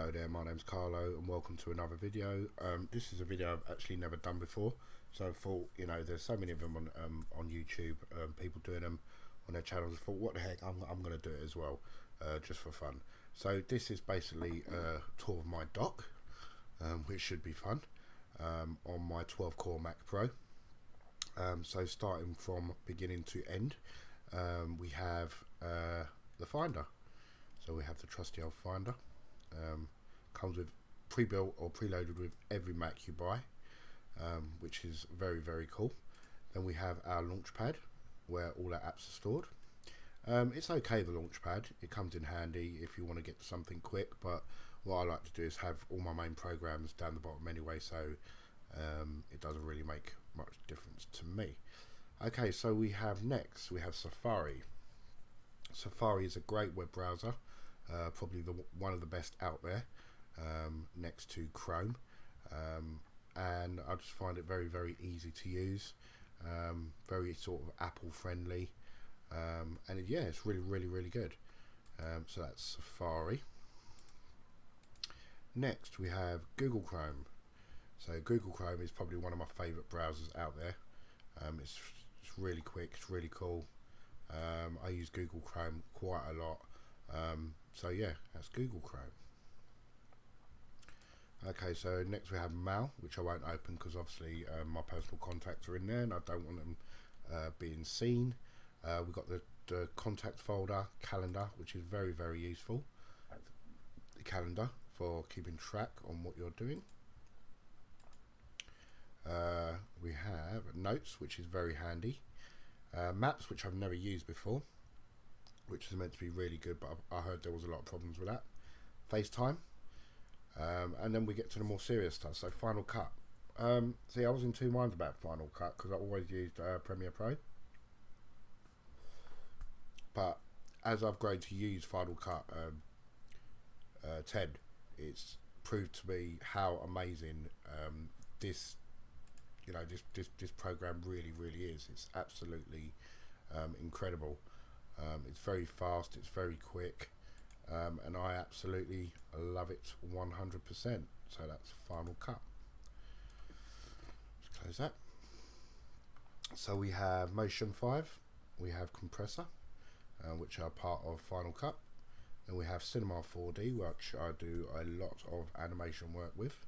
Hello there, my name's Carlo and welcome to another video. This is a video I've actually never done before, so I thought, there's so many of them on YouTube, people doing them on their channels. I thought, what the heck, I'm going to do it as well, just for fun. So this is basically a tour of my dock, which should be fun, on my 12 core Mac Pro. So starting from beginning to end, we have the Finder. So we have the trusty old Finder. Comes with pre-built or preloaded with every Mac you buy, which is very, very cool. Then we have our Launchpad, where all our apps are stored. It's okay, the Launchpad, it comes in handy if you want to get something quick, but what I like to do is have all my main programs down the bottom anyway, so it doesn't really make much difference to me. Okay, so we have Safari. Safari is a great web browser, probably one of the best out there, next to Chrome, and I just find it very, very easy to use, very sort of Apple friendly, and yeah, it's really, really, really good. So that's Safari. Next we have Google Chrome. So Google Chrome is probably one of my favorite browsers out there. It's really quick, it's really cool. I use Google Chrome quite a lot. So yeah, that's Google Chrome. Okay, so next we have Mail, which I won't open because obviously my personal contacts are in there and I don't want them being seen. We've got the contact folder, calendar, which is very, very useful. The calendar for keeping track on what you're doing. We have Notes, which is very handy. Maps, which I've never used before, which is meant to be really good, but I heard there was a lot of problems with that. FaceTime, and then we get to the more serious stuff. So Final Cut. See, I was in two minds about Final Cut because I always used Premiere Pro, but as I've grown to use Final Cut 10, it's proved to me how amazing this program really, really is. It's absolutely incredible. It's very fast, it's very quick, and I absolutely love it 100%. So that's Final Cut. Let's close that. So we have Motion 5, we have Compressor, which are part of Final Cut, and we have Cinema 4D, which I do a lot of animation work with.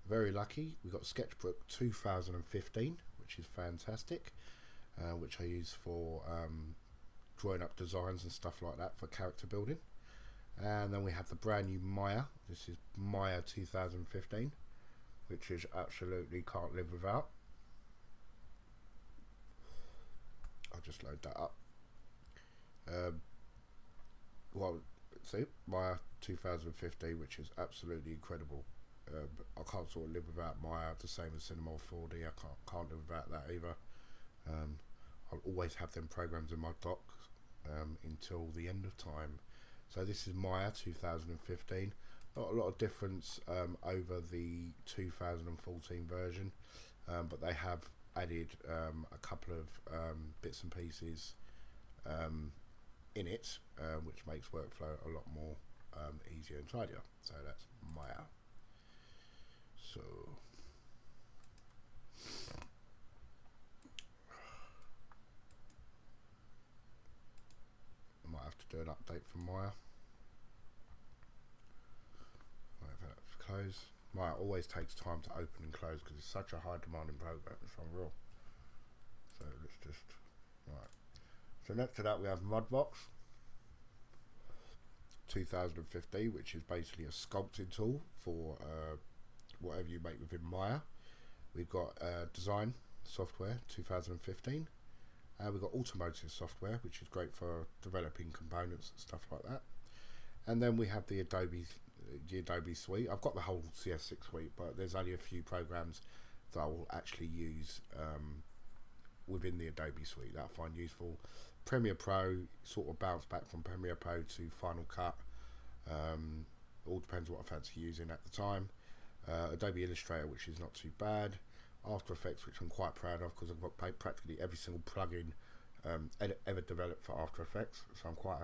Very lucky, we've got Sketchbook 2015, which is fantastic, which I use for drawing up designs and stuff like that for character building. And then we have the brand new Maya. This is Maya 2015, which is absolutely can't live without. I'll just load that up. Well, see, Maya 2015, which is absolutely incredible. I can't sort of live without Maya, the same as Cinema 4D. I can't live without that either. I'll always have them programs in my dock until the end of time. So this is Maya 2015. Not a lot of difference over the 2014 version, but they have added a couple of bits and pieces in it, which makes workflow a lot more easier and tidier. So that's Maya. So I might have to do an update for Maya. Wait for that to close. Maya always takes time to open and close because it's such a high demanding program. It's unreal. So let's just right. So next to that we have Mudbox 2015, which is basically a sculpting tool for whatever you make within Maya. We've got Design Software 2015. We've got Automotive Software, which is great for developing components and stuff like that. And then we have the Adobe suite. I've got the whole CS6 suite, but there's only a few programs that I will actually use within the Adobe suite that I find useful. Premiere Pro, sort of bounce back from Premiere Pro to Final Cut. All depends what I fancy using at the time. Adobe Illustrator, which is not too bad. After Effects, which I'm quite proud of because I've got practically every single plugin ever developed for After Effects, so I'm quite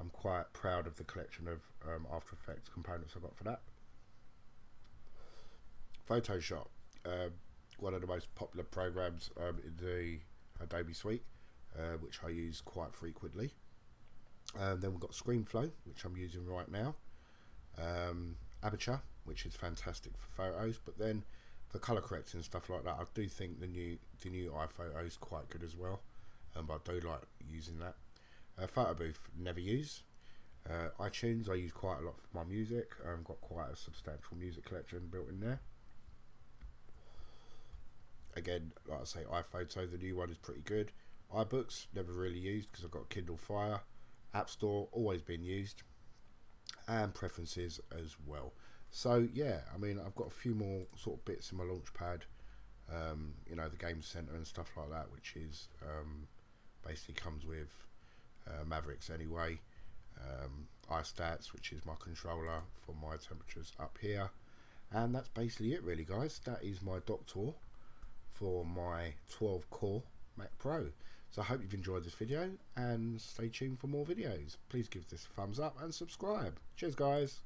I'm quite proud of the collection of After Effects components I got for that. Photoshop, one of the most popular programs in the Adobe Suite, which I use quite frequently. Then we've got ScreenFlow, which I'm using right now. Aperture, which is fantastic for photos, but then for color correcting and stuff like that, I do think the new iPhoto is quite good as well, but I do like using that. Photo Booth, never use. iTunes, I use quite a lot for my music. I've got quite a substantial music collection built in there. Again, like I say, iPhoto, the new one is pretty good. iBooks, never really used because I've got Kindle Fire. App Store, always been used. And Preferences as well. So yeah, I mean, I've got a few more sort of bits in my Launchpad, you know, the Game Center and stuff like that, which is basically comes with Mavericks anyway. iStats, which is my controller for my temperatures up here, and that's basically it really, guys. That is my dock tour for my 12 core Mac Pro. So I hope you've enjoyed this video, and stay tuned for more videos. Please give this a thumbs up and subscribe. Cheers guys.